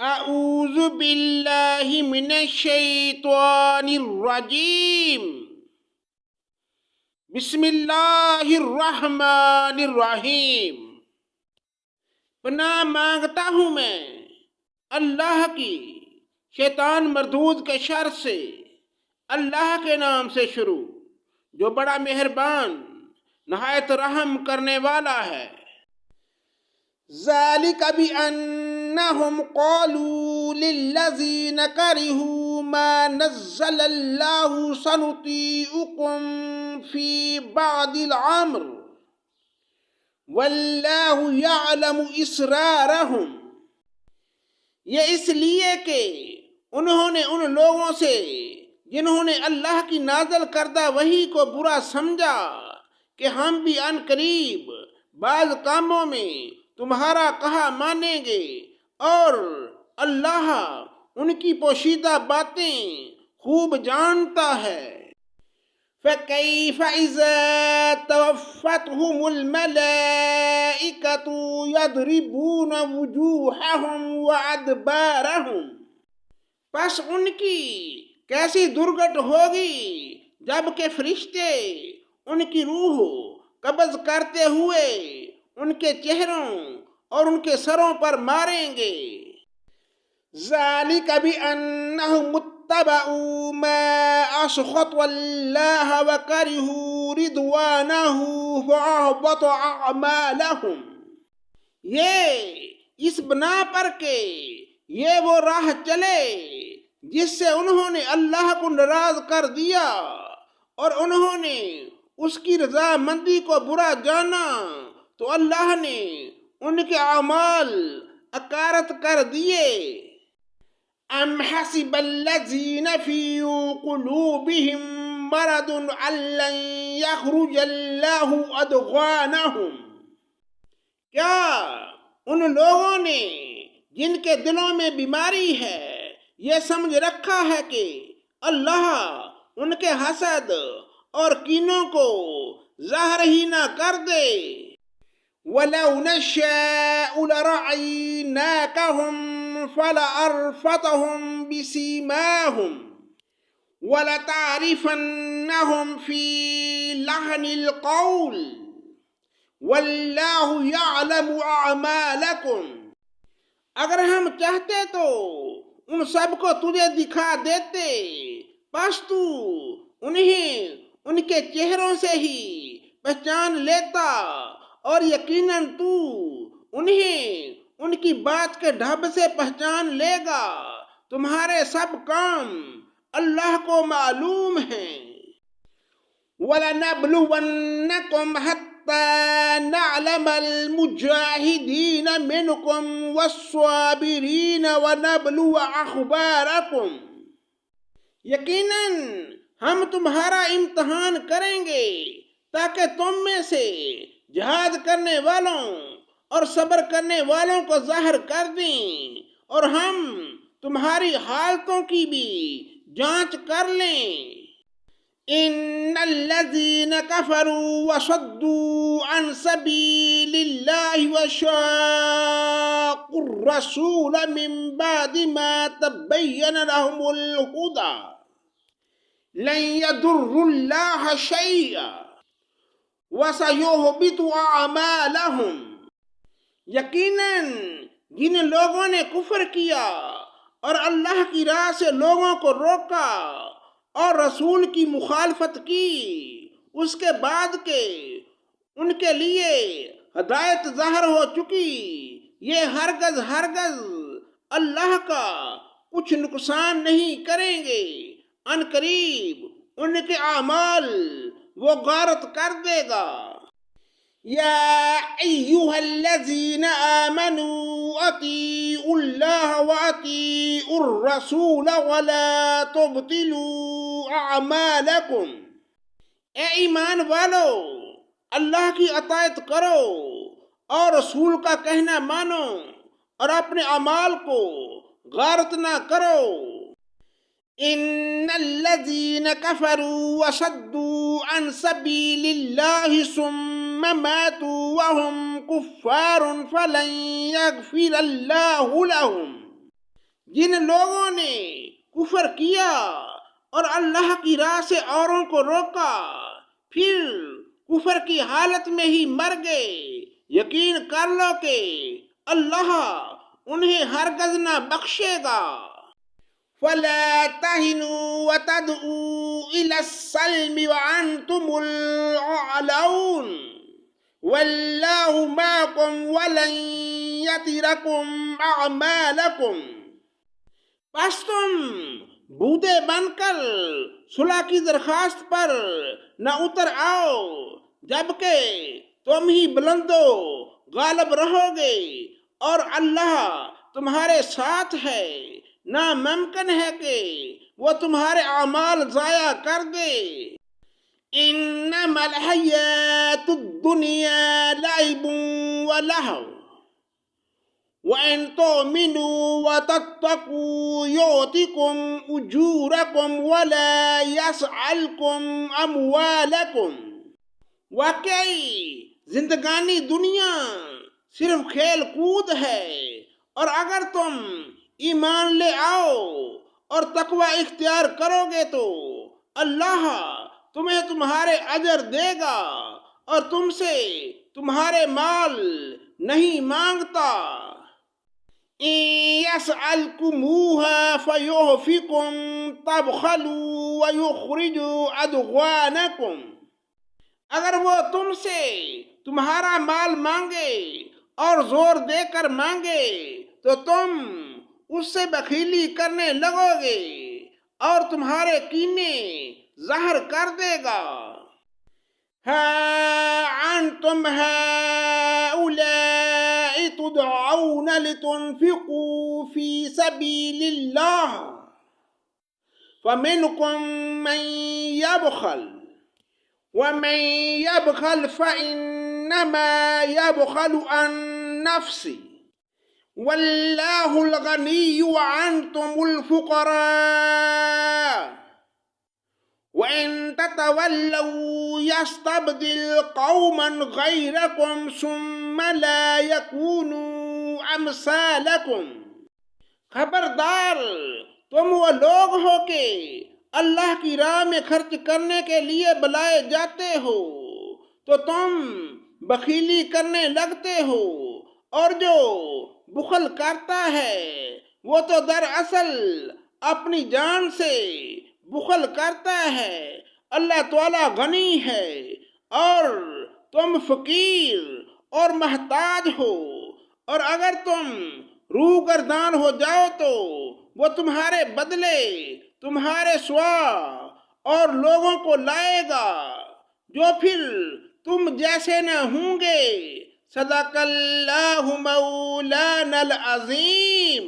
اعوذ باللہ من الشیطان الرجیم بسم اللہ الرحمن الرحیم۔ پناہ مانگتا ہوں میں اللہ کی شیطان مردود کے شر سے، اللہ کے نام سے شروع جو بڑا مہربان نہایت رحم کرنے والا ہے۔ ذالک بأنہم قالوا للذین کرہوا ما نزل اللہ سنطیعکم فی بعض الامر واللہ یعلم اسرارہم۔ یہ اس لیے کہ انہوں نے ان لوگوں سے جنہوں نے اللہ کی نازل کردہ وحی کو برا سمجھا کہ ہم بھی عن قریب بعض کاموں میں تمہارا کہا مانیں گے، اور اللہ ان کی پوشیدہ باتیں خوب جانتا ہے۔ فَكَيْفَ إِذَا تَوَفَّتْهُمُ الْمَلَائِكَةُ يَضْرِبُونَ وُجُوهَهُمْ وَأَدْبَارَهُمْ۔ پس ان کی کیسی درگٹ ہوگی جب کہ فرشتے ان کی روح قبض کرتے ہوئے ان کے چہروں اور ان کے سروں پر ماریں گے۔ ذَلِكَ بِأَنَّهُمُ اتَّبَعُوا مَا أَسْخَطَ اللَّهَ وَكَرِهُوا رِضْوَانَهُ فَأَحْبَطَ أَعْمَالَهُمْ۔ یہ اس بنا پر کہ یہ وہ راہ چلے جس سے انہوں نے اللہ کو ناراض کر دیا اور انہوں نے اس کی رضامندی کو برا جانا، تو اللہ نے ان کے اعمال اکارت کر دیے۔ ام حسب الذین فی قلوبہم مرض ان لن یخرج اللہ ادغانہم۔ کیا ان لوگوں نے جن کے دلوں میں بیماری ہے یہ سمجھ رکھا ہے کہ اللہ ان کے حسد اور کینوں کو ظاہر ہی نہ کر دے؟ وَلَوْ نَشَاءُ لَرَأَيْنَاكَهُمْ فَلَأَرْفَتَهُمْ بِسِيمَاهُمْ وَلَتَعْرِفَنَّهُمْ فِي لَحْنِ الْقَوْلِ وَاللَّهُ يَعْلَمُ أَعْمَالَكُمْ۔ اگر ہم چاہتے تو ان سب کو تجھے دکھا دیتے، پس تو انہیں ان کے چہروں سے ہی پہچان لیتا، اور یقیناً تو انہیں ان کی بات کے ڈھب سے پہچان لے گا۔ تمہارے سب کام اللہ کو معلوم ہیں۔ وَلَنَبْلُوَنَّكُمْ حَتَّى نَعْلَمَ الْمُجَاهِدِينَ مِنْكُمْ وَالصَّابِرِينَ وَنَبْلُوَ أَخْبَارَكُمْ۔ یقیناً ہم تمہارا امتحان کریں گے تاکہ تم میں سے جہاد کرنے والوں اور صبر کرنے والوں کو ظاہر کر دیں، اور ہم تمہاری حالتوں کی بھی جانچ کر لیں۔ ان الذین کفروا وصدوا عن سبیل اللہ وشاقوا الرسول من بعد ما تبین لهم الہدی لن يضروا اللہ شیئا وَسَيُحْبِطُ أَعْمَالَهُمْ۔ یقیناً جن لوگوں نے کفر کیا اور اللہ کی راہ سے لوگوں کو روکا اور رسول کی مخالفت کی، اس کے بعد کہ ان کے لیے ہدایت ظاہر ہو چکی، یہ ہرگز اللہ کا کچھ نقصان نہیں کریں گے۔ عن قریب ان کے اعمال وہ غارت کر دے گا۔ یا ایہا الذین آمنوا اطیعوا اللہ واطیعوا الرسول ولا تبطلوا اعمالکم۔ اے ایمان والو، اللہ کی اطاعت کرو اور رسول کا کہنا مانو، اور اپنے اعمال کو غارت نہ کرو۔ ان الذین کفروا وصدوا عن سبیل اللہ ثم ماتوا وهم کفار فلن یغفر اللہ لهم۔ جن لوگوں نے کفر کیا اور اللہ کی راہ سے اوروں کو روکا پھر کفر کی حالت میں ہی مر گئے، یقین کر لو کہ اللہ انہیں ہرگز نہ بخشے گا۔ فَلَا تَهِنُوا وَتَدْعُوا إِلَى السَّلْمِ وَأَنْتُمُ الْأَعْلَوْنَ وَاللَّهُ مَعَكُمْ وَلَنْ يَتِرَكُمْ أَعْمَالَكُمْ۔ پس تم بودے بن کر صلح کی درخواست پر نہ اتر آؤ جبکہ تم ہی بلند و غالب رہو گے اور اللہ تمہارے ساتھ ہے، ناممکن ہے کہ وہ تمہارے اعمال ضائع کر دے۔ انما الحیات الدنیا لعب ولہو وَإِن تُؤْمِنُوا وَتَتَّقُوا يُؤْتِكُمْ أُجُورَكُمْ وَلَا يَسْأَلْكُمْ أَمْوَالَكُمْ۔ واقعی زندگانی دنیا صرف کھیل کود ہے، اور اگر تم ایمان لے آؤ اور تقوی اختیار کرو گے تو اللہ تمہیں تمہارے اجر دے گا اور تم سے تمہارے مال نہیں مانگتا۔ إِن يَسْأَلْكُمُوهَا فَيُحْفِكُمْ تَبْخَلُوا وَيُخْرِجْ أَضْغَانَكُمْ۔ اگر وہ تم سے تمہارا مال مانگے اور زور دے کر مانگے تو تم اس سے بخیلی کرنے لگو گے اور تمہارے کینے ظاہر کر دے گا۔ ہَا أَنْتُمْ هَؤُلَاءِ تُدْعَوْنَ لِتُنْفِقُوا فِي سَبِيلِ اللَّهِ فَمِنْكُمْ مَنْ يَبْخَلُ وَمَنْ يَبْخَلْ فَإِنَّمَا يَبْخَلُ عَنْ نَفْسِهِ وَاللَّهُ الْغَنِيُّ وَأَنْتُمُ الْفُقَرَاءُ وَإِن تَتَوَلَّوْا يَسْتَبْدِلْ قَوْمًا غَيْرَكُمْ ثُمَّ لَا يَكُونُوا أَمْثَالَكُمْ۔ خبردار، تم وہ لوگ ہو کہ اللہ کی راہ میں خرچ کرنے کے لیے بلائے جاتے ہو تو تم بخیلی کرنے لگتے ہو، اور جو بخل کرتا ہے وہ تو دراصل اپنی جان سے بخل کرتا ہے۔ اللہ تعالیٰ غنی ہے اور تم فقیر اور محتاج ہو، اور اگر تم روگردان ہو جاؤ تو وہ تمہارے بدلے تمہارے سوا اور لوگوں کو لائے گا جو پھر تم جیسے نہ ہوں گے۔ صدق اللہ مولانا العظیم۔